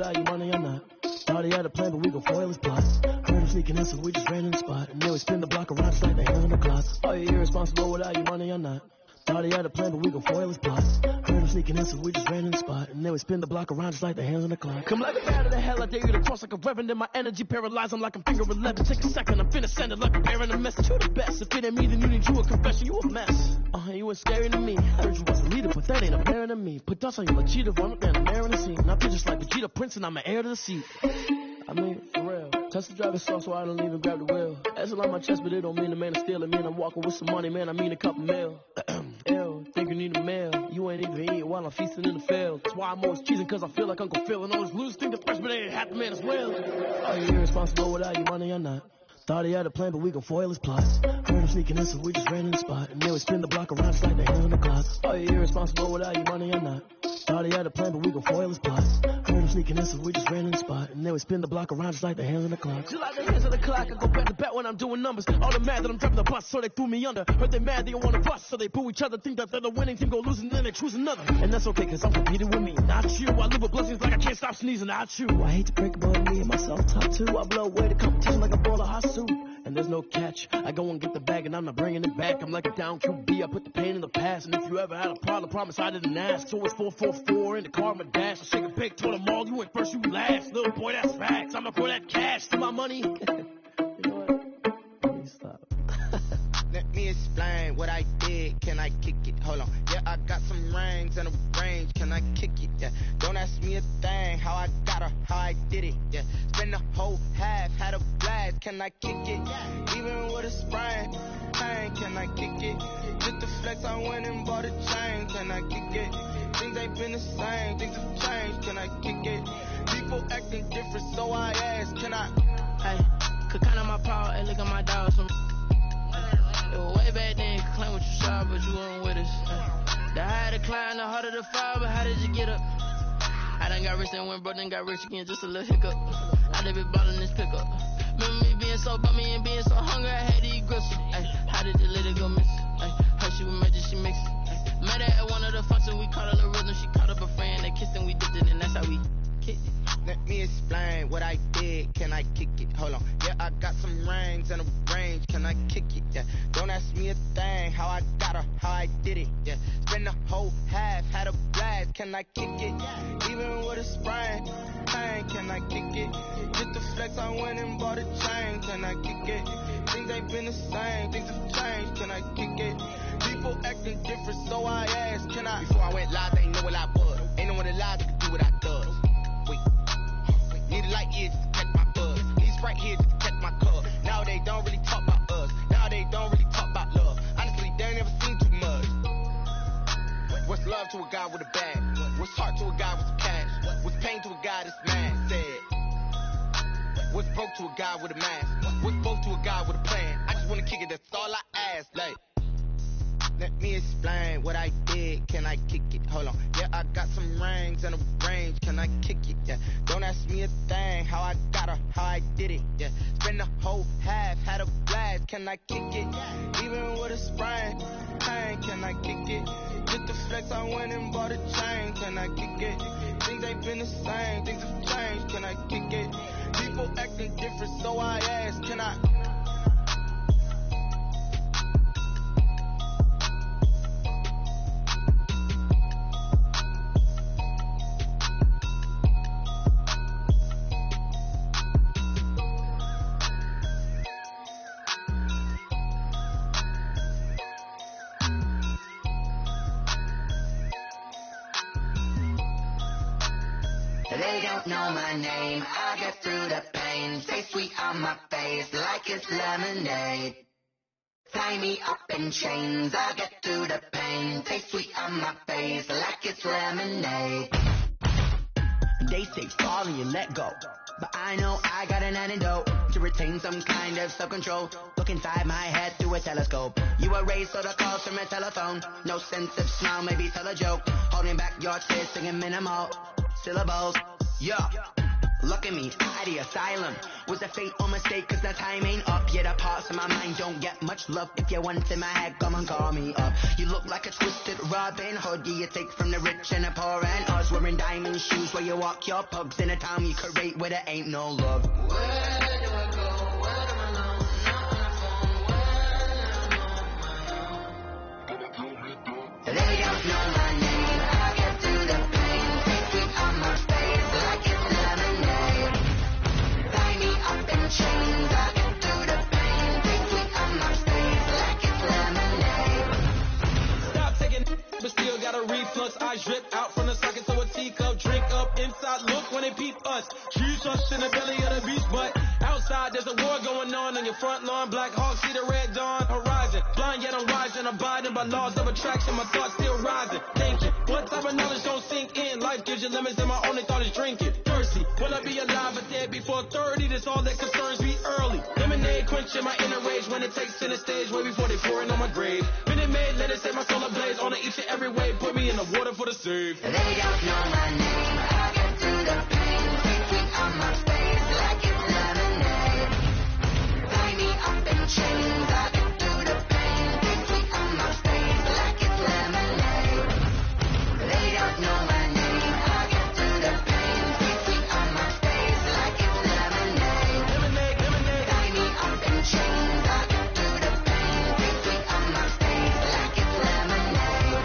without your money or not. Thought he had a plan, but we gon' foil his plots. Heard him sneaking in, so we just ran in the spot. And then we spin the block around just like the hands on the clock. Are you irresponsible without your money or not? Thought he had a plan, but we gon' foil his plots. Heard him sneaking in, so we just ran in the spot. And then we spin the block around just like the hands on the clock. Come let me out of the hell, I dare you to cross like a reverend. In my energy paralyzed, I'm like I'm finger 11. Take a second, I'm finna send it like I'm bearing a message. You the best, if it ain't me, then you need you a confession. You a mess. You ain't scary to me. Heard you was a leader, but that ain't apparent to me. Put dust on you like Cheetah, run up there and bear in the scene. Now just like Vegeta Prince, and I'm an heir to the seat. I mean, for real. Touch the driver's soft, so I don't even grab the wheel. That's on my chest, but it don't mean the man is stealing. Man, I'm walking with some money, man, I mean a couple mil. Ew, think you need a meal. You ain't even eating while I'm feasting in the field. That's why I'm always cheesing, cause I feel like Uncle Phil. And all those losers think the freshman ain't half the man as well. Are you irresponsible without your money or not? Thought he had a plan, but we gon' foil his plots. Heard him sneaking in, so we just ran in the spot. And then we spin the block around just like the hands on the clock. Are you irresponsible without your money or not? Thought he had a plan, but we gon' foil his plots. Heard him sneaking in, so we just ran in the spot. And then we spin the block around just like the hands on the clock. Just like the hands on the clock, I go back to back when I'm doing numbers. All the mad that I'm driving the bus, so they threw me under. Heard they mad, they don't wanna bust, so they boo each other. Think that they're the winning team, go losing, then they choose another. And that's okay, cause I'm competing with me, not you. I live with blessings like I can't stop sneezing, not you. I hate to break about me and myself top two. I blow away the competition like a ball of hot soup. And there's no catch. I go and get the bag and I'm not bringing it back. I'm like a down QB. I put the pain in the past. And if you ever had a problem, promise I didn't ask. So it's 444 in the car, my dash. I shake a big, told them all, you went first, you last. Little boy, that's facts. I'ma pour that cash to my money. You know what? Let me stop. Let me explain what I did. Can I kick it? Hold on. Yeah, I got some rings and a range. Can I kick it? Yeah. Don't ask me a thing. How I got her, how I did it. Yeah. Spend the whole half, had a blast. Can I kick it? Even with a sprain. Pain, can I kick it? Just the flex, I went and bought a chain. Can I kick it? Things ain't been the same. Things have changed. Can I kick it? People acting different, so I ask. Can I? Hey, could count on my power. Hey, look at my dogs. It was way back then, you could claim what you saw, but you weren't with us. The higher the climb, the harder the fall, but how did you get up? I done got rich and went broke, then got rich again, just a little hiccup. I done been ballin' this pickup. Remember me being so bummy and being so hungry, I had to eat gristle. Ay, how did you let it go miss? Ay, her she was magic, she mixed it. Met her at one of the functions, we caught her the rhythm, she caught up a friend, they kissed and we dipped it, and that's how we kicked it. Let me explain what I did. Can I kick it? Hold on. Yeah, I got some rings and a range. Can I kick it? Yeah. Don't ask me a thing. How I got her, how I did it. Yeah. Spend the whole half, had a blast. Can I kick it? Even with a sprain. Pain, can I kick it? Just the flex, I went and bought a chain. Can I kick it? Things ain't been the same. Things have changed. Can I kick it? People acting different, so I asked. Can I? Before I went live, they ain't know what I was. Ain't no one alive that could do what I does. Need a light year just to catch my buzz. Need Sprite here just to catch my cup. Now they don't really talk about us. Now they don't really talk about love. Honestly, they ain't never seen too much. What's love to a guy with a bag? What's heart to a guy with some cash? What's pain to a guy that's mad? Said. What's broke to a guy with a mask? What's both to a guy with a plan? I just wanna kick it, that's all I ask. Like, let me explain what I did. Can I kick it? Hold on. Yeah, I got some rings and a range. Can I kick it? Yeah. Don't ask me a thing. How I got her, how I did it. Yeah. Spend the whole half, had a blast. Can I kick it? Even with a sprain. Pain, can I kick it? Just the flex, I went and bought a chain. Can I kick it? Things ain't been the same. Things have changed. Can I kick it? People acting different, so I ask. Can I? They don't know my name, I get through the pain. Stay sweet on my face like it's lemonade. Tie me up in chains, I get through the pain. Stay sweet on my face like it's lemonade. They say fall and you let go, but I know I got an antidote to retain some kind of self-control. Look inside my head through a telescope. You erase all the calls from a telephone. No sense of smile, maybe tell a joke. Holding back your tears, singing minimal syllables. Yeah, Look at me, at the asylum. Was a fate or mistake, cause the time ain't up. Yet the parts of my mind don't get much love. If you want in my head, come and call me up. You look like a twisted Robin Hood. Yeah, you take from the rich and the poor and us. Wearing diamond shoes where you walk your pugs. In a town you create where there ain't no love. Where do I go? Where am I alone? Not on the phone. Where am I on my own? They don't know my name. I get through the pain. Take sweet on my face like it's lemonade. Tie me up in chains. I get through the pain. Take sweet on my face like it's lemonade. Stop taking but still got a reflux. I drip out from the socket to a teacup. Drink up inside. Look when they peep us. Choose us in the belly of the beast. But outside there's a war going on your front lawn. Black Hawk see the red dawn horizon. Blind yet I'm rising. Abiding by laws of attraction. My thoughts still rising. Thinking. What type of knowledge don't sink in? Life gives you limits and my only thought is drinking. Thirsty. Will I be alive or dead before 30? That's all that concerns me early. Lemonade quenching my inner rage when it takes center stage. Way before they pour it on my grave. Minute Maid, let it set my soul ablaze. On each and every way. Put me in the water for the save. They don't know my name. I get through the pain. Take sweet on my face like it's lemonade. Tie me up in chains. I get through the pain. Take sweet on my face like it's lemonade. They don't know my name. I get through the pain. Take sweet on my face like it's lemonade. Lemonade, lemonade. Tie me up in chains. I get through the pain. Take sweet on my face like it's lemonade.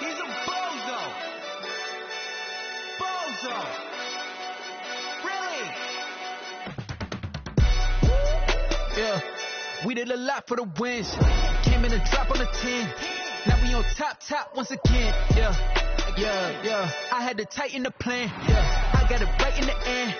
He's a bozo. Bozo. Really? Yeah, we did a lot for the wins. Came in a drop on the 10. Now we on top once again. Yeah. I had to tighten the plan. Yeah, I got it right in the end.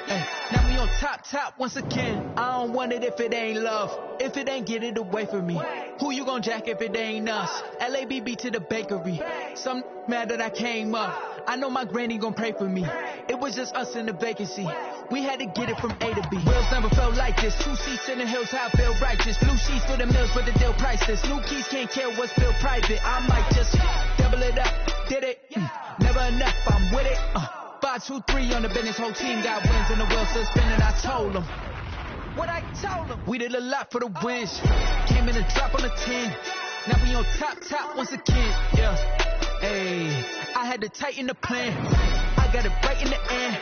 Now we on top once again. I don't want it if it ain't love. If it ain't, get it away from me. Who you gon' jack if it ain't us? LABB to the bakery. Some mad that I came up. I know my granny gon' pray for me. It was just us in the vacancy. We had to get it from A to B. Wheels never felt like this. 2 seats in the hills, how I feel righteous. Blue sheets for the mills, but the deal priceless. New keys can't care what's still private. I might just double it up. Did it? Never enough, I'm with it. 5, 2, 3 on the business. Whole team got wins and the wheels still spinning. I told them what I told them. We did a lot for the wins. Came in a drop on the 10. Now we on top once again. Yeah. Hey, I had to tighten the plan. I got it right in the end.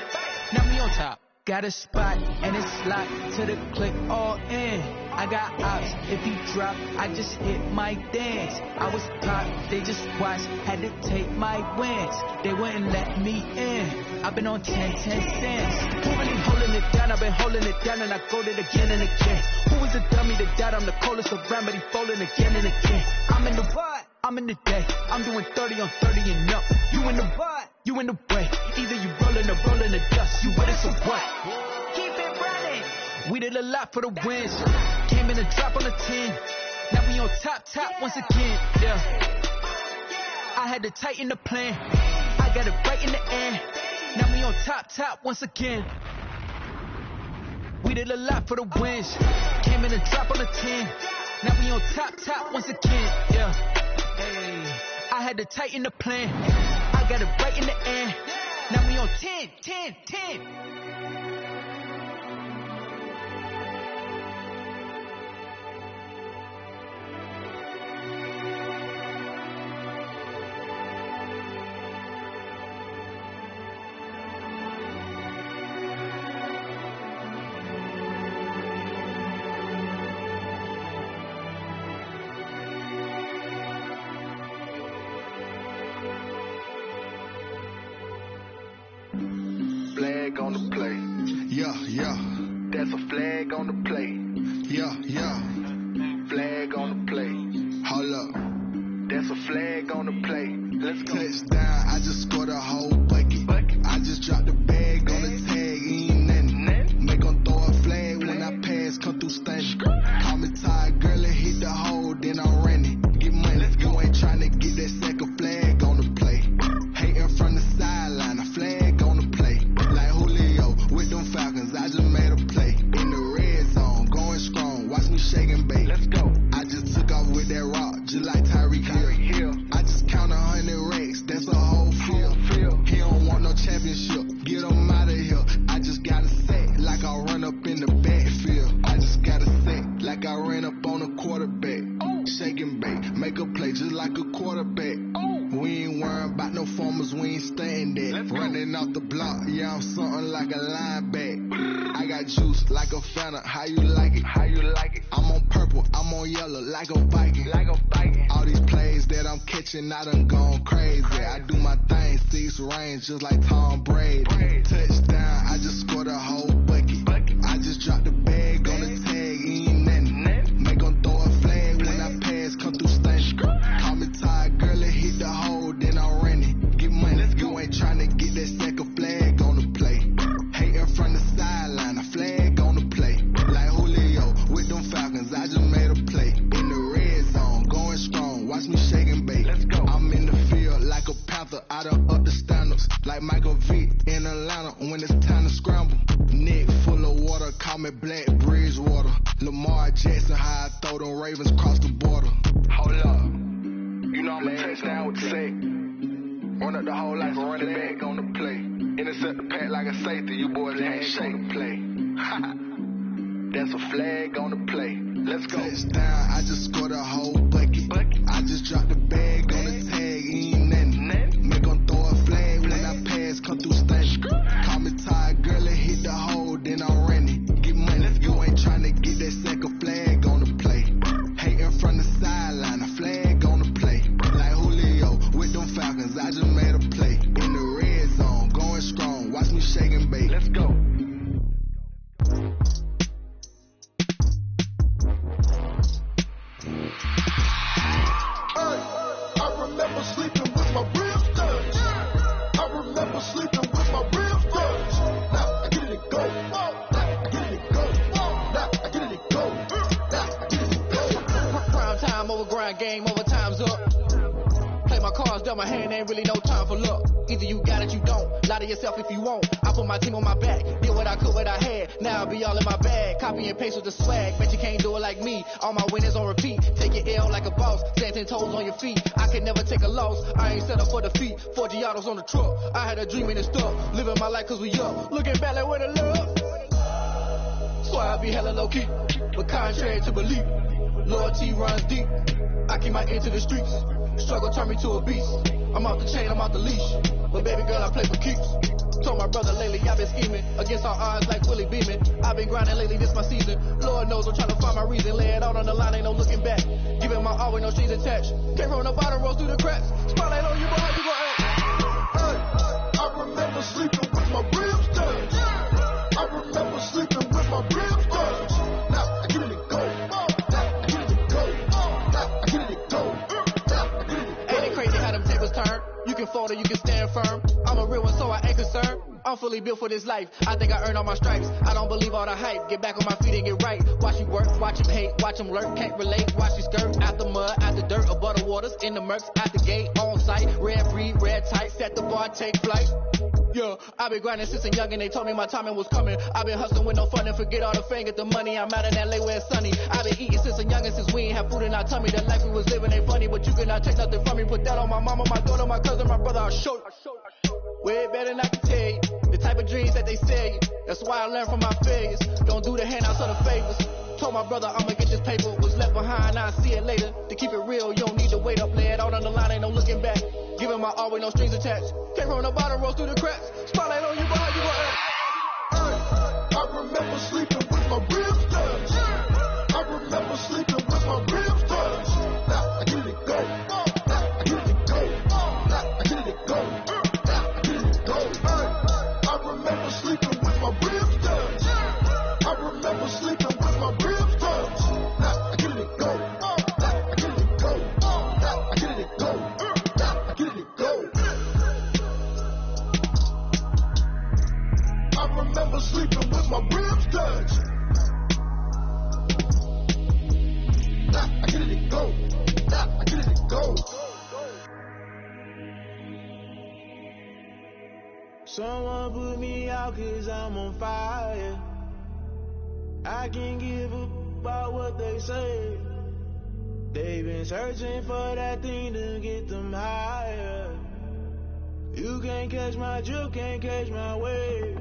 Now we on top. Got a spot and it's locked to the click all in. I got ops, if he drop, I just hit my dance. I was pop, they just watched, had to take my wins. They wouldn't let me in. I've been on 10 cents. Who really holding it down? I've been holding it down and I go it again and again. Who was a dummy that died? I'm the coldest around, but he falling again and again. I'm in the what? I'm in the day. I'm doing 30 on 30 and up. You in the what? You in the way. Either you rolling or rolling the dust. You with us or what? Keep it running. We did a lot for the wins. Came in a drop on the 10. Now we on top once again. Yeah. I had to tighten the plan. I got it right in the end. Now we on top once again. We did a lot for the wins. Came in a drop on the 10. Now we on top once again. Yeah. Hey, I had to tighten the plan. I got it right in the end. Now we on 10. Flag on the play. Yeah. That's a flag on the play. Yeah. Flag on the play. Hold up. That's a flag on the play. Let's go. Touchdown, I just scored a whole bucket. I just dropped the bag on the tag, ain't nothing. Make 'em throw a flag when I pass, come through stunning. Call me tired, girl, and hit the hole, then I'm running. Get money, you ain't tryna get that second flag on the play. Hating from the sideline, a flag on the play. Like Julio with them Falcons, I just made a play. In the red zone, going strong, watch me shake and bake. Let's go. I just took off with that rock, just like Tyreek Hill. I just count 100 racks, that's a whole field. He don't want no championship, get him out of here. I just gotta say, like I run up in the backfield. I just gotta say, like I ran up on a quarterback. Shake and bake, make a play just like a quarterback. We ain't worrying about no formers, we ain't staying there. Running off the block, yeah, I'm something like a linebacker. I got juice like a Fanta, how you like it? I'm on purple, I'm on yellow, like a Viking. All these plays that I'm catching, I done gone crazy. I do my thing, 6 range, just like Tom Brady. Touchdown, I just scored a whole bucket. I just dropped the bag on the tag, ain't nothing. Make 'em throw a flag when I pass, come through stunning. Call me tired, girl, and hit the hole, then I'm running. Get money, you ain't tryna get that second flag on the play. Hating from the sideline, a flag on the play. Like Julio with them Falcons, I just made a play. In the red zone, going strong, watch me shake and bake. Let's go. I'm in the field like a Panther, I done up the standards. Like Michael Vick in Atlanta when it's time to scramble. Neck full of water, call me Black Bridgewater. Lamar Jackson, how I throw them Ravens across the border. Hold up, you know I'm a touchdown with the sack. Run up the whole life and run it back on the play. Intercept the pack like a safety, you boys ain't shake the play. That's a flag on the play. Let's go. Touchdown, I just scored a whole bucket. I just dropped the bag on the tag, ain't nothing. Make 'em throw a flag when I pass, come through stunning. Call me tired, girl, and hit the hole, then I'm running. Get money, you ain't tryna get that second flag on the play. Hating from the sideline, a flag on the play. Like Julio with them Falcons. cause I just made a play. In the red zone, going strong. Watch me shake and bake. Let's go. I remember sleeping with my ribs touched. I remember sleeping with my ribs touched. Now I get it go. Now I get it go. Now I get it go. Now I get it go. Prime time over grind game, overtime's up. Play my cards, dealt my hand, ain't really no time for luck. Either you got it, you don't. Lie to yourself if you won't. I put my team on my back, did what I could, what I had. Now I'll be all in my bag. Copy and paste with the swag. Bet you can't do it like me. All my winners on repeat. Take your L like a boss. Stand 10 toes on your feet. I can never take a loss. I ain't set up for defeat. 4 Giottos on the truck. I had a dream and it's stuck. Living my life cause we up. Looking back like where the love. So I be hella low key. But contrary to belief, loyalty runs deep. I keep my ear to the streets. Struggle turned me to a beast. I'm off the chain, I'm off the leash. But baby girl, I play for keeps. Told my brother lately, I've been scheming. Against all odds like Willie Beeman. I've been grinding lately, this my season. Lord knows I'm trying to find my reason. Lay it out on the line, ain't no looking back. Giving my all with no strings attached. Came from the bottom, rose through the cracks. Spotlight on you, boy, how you gon' act? I remember sleeping with my ribs touched. I remember sleeping with my ribs touched. Now I get it go. Now I get it go. Now I get it go. Ain't it crazy how them tables turn? You can fold or you can stand firm. I'm a real one, so I ain't concerned. I'm fully built for this life. I think I earned all my stripes. I don't believe all the hype. Get back on my feet and get right. Watch you work, watch him hate, watch him lurk. Can't relate, watch you skirt. Out the mud, out the dirt, above the waters, in the murks, out the gate, on site. Red breed, red tight, set the bar, take flight. Yeah, I been grinding since a youngin', they told me my timing was coming. I been hustling with no fun and forget all the fame, get the money. I'm out in LA where it's sunny. I been eating since a youngin', since we ain't have food in our tummy. The life we was living ain't funny, but you cannot take nothing from me. Put that on my mama, my daughter, my cousin, my brother, I'll show you. Way better than I can tell you. The type of dreams that they sell you. That's why I learned from my failures. Don't do the handouts or the favors. Told my brother I'ma get this paper. Was left behind, I'll see it later. To keep it real, you don't need to wait up. Lay it out on the line, ain't no looking back. Giving my all with no strings attached. Came from the bottom, rose through the cracks. Spotlight on you, boy, how you gon' act? I remember sleeping with my ribs touched. I remember sleeping with my ribs touched. Now I get it go. Now I get it go. Now I get it go. Now I get it go. I remember sleeping with my ribs touched. I remember sleeping with my ribs touched. Now I get it go. Now I get it go. Now I get it go. Now I get it go. I remember sleeping with my ribs touched. Now I get it go. Now I get it go. Someone put me out cause I'm on fire. I can't give up about what they say. They've been searching for that thing to get them higher. You can't catch my drift, can't catch my wave.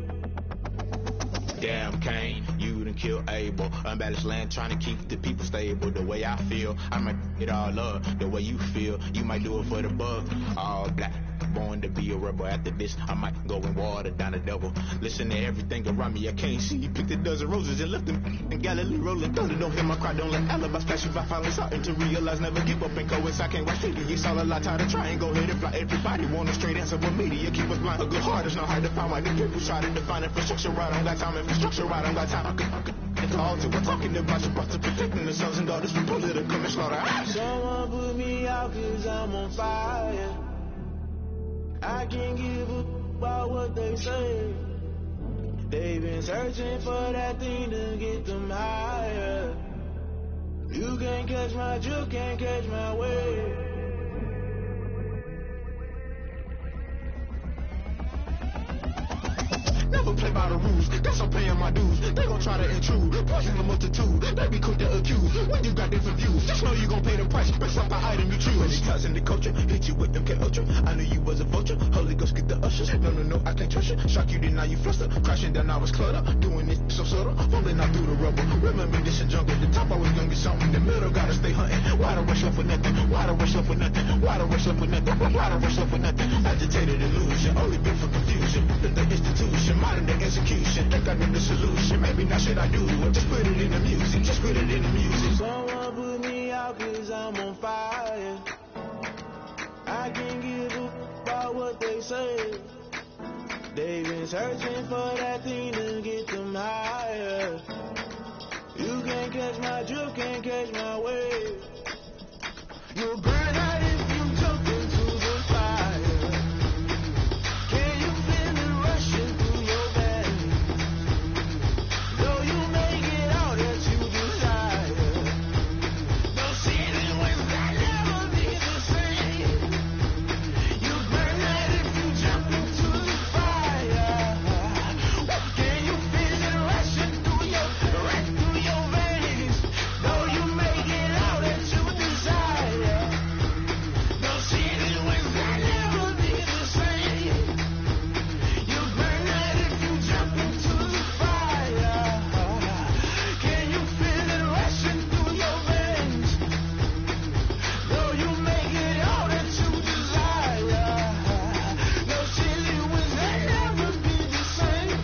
Damn Kane, you done killed Abel. Unbalanced land trying to keep the people stable. The way I feel, I might it all up. The way you feel, you might do it for the buck. All black, born to be a rebel. After this, I might go and water down the devil. Listen to everything around me, I can't see. Picked a dozen roses and left them in Galilee rolling thunder. Don't hear my cry, don't let alibis flash. If I finally starting to realize, never give up and coexist. I can't write straight. It's all a lot, time to try and go ahead and fly. Everybody want a straight answer with media. Keep us blind, a good heart is not hard to find. Why the people try to define infrastructure right? I don't got time, infrastructure right, I don't got time. I could all to we're talking about your brother protecting the sons and daughters from political and slaughter. Someone put me out cause I'm on fire. I can't give up about what they say. They've been searching for that thing to get them higher. You can't catch my drift, can't catch my wave. Never play by the rules, guess I'm paying my dues. They gon' try to intrude, poison the multitude. They be quick to accuse, when you got different views. Just know you gon' pay the price, based off the item you choose. When it comes in the culture, hit you with MK Ultra. I knew you was a vulture, Holy Ghost get the ushers. No, I can't trust you. Shock you, then now you fluster. Crashing down, I was clutter. Doing it so subtle, falling out through the rubble. Remember this in jungle, the top I was gonna get something. The middle gotta stay hunting. Why the rush left with nothing? Why the rush left with nothing? Why the rush left with nothing? Why the rush left with nothing? Agitated illusion, only been for confusion. The institution, modern day execution. Think I know the solution. Maybe not shit I do. Just put it in the music. Just put it in the music. Someone put me out cause I'm on fire. I can't give up say. They've been searching for that thing to get them higher. You can't catch my drift, can't catch my wave. You'll burn out if you jump into the fire. Can you feel it rushing through your veins? Though you may get all that you desire, those seasons when I never be the same. You burn out if you jump into the fire. Can you feel it rushing through your veins? Though you may get all that you desire, those seasons when I never be the same. You burn out if you jump into the fire. Can you feel it rushing through your veins? Though you may get all that you desire, those seasons when I never be the same.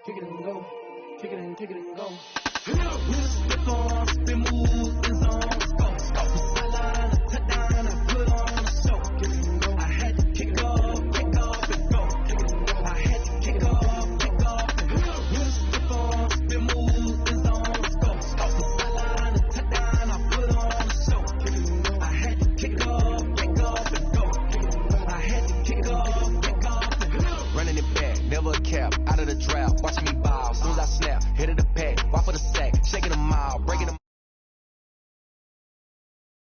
Kick it and go. Kick it and go. Step on, spin, move, and zone. Go. Sideline, touchdown, I put on a show. I had to kick off and go. I had to kick off and go. Step on, spin, move, and zone. Go. Sideline, touchdown, I put on a show. I had to kick off and go. I had to kick off and go. Running it back, never a cap, out of the drought. Watch me